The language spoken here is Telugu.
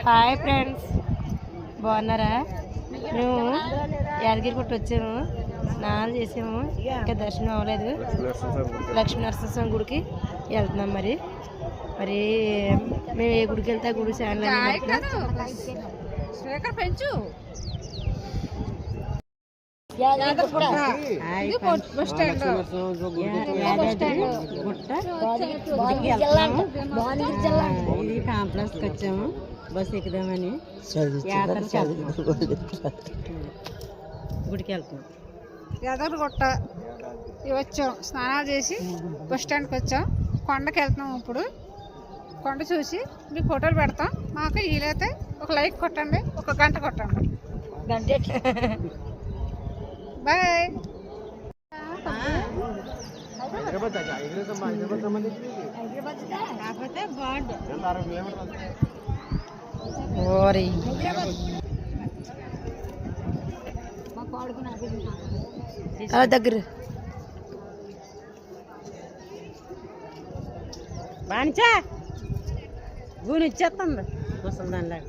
హాయ్ ఫ్రెండ్స్, బాగున్నారా? మేము యాదగిరి గుట్ట వచ్చాము, స్నానాలు చేసాము, ఇంకా దర్శనం అవ్వలేదు. లక్ష్మీ నరసింహస్వామి గుడికి వెళ్తున్నాం. మరి మేము ఏ గుడికి వెళ్తే ఆ గుడి ఛానల్ పెంచు. ఇది కాంప్లెక్స్కి వచ్చాము, బస్సు ఎక్కుదామని. గుడికి వెళ్తున్నాం. యాదగిరిగుట్ట వచ్చాం, స్నానాలు చేసి బస్ స్టాండ్కి వచ్చాం. కొండకి వెళ్తున్నాం. ఇప్పుడు కొండ చూసి మీకు ఫోటోలు పెడతాం. మాకు వీలైతే ఒక లైక్ కొట్టండి, ఒక గంట కొట్టండి. బాయ్. దగ్గర బానిచా గూని ఇచ్చేస్తుంది ముసలి దానిలాగా.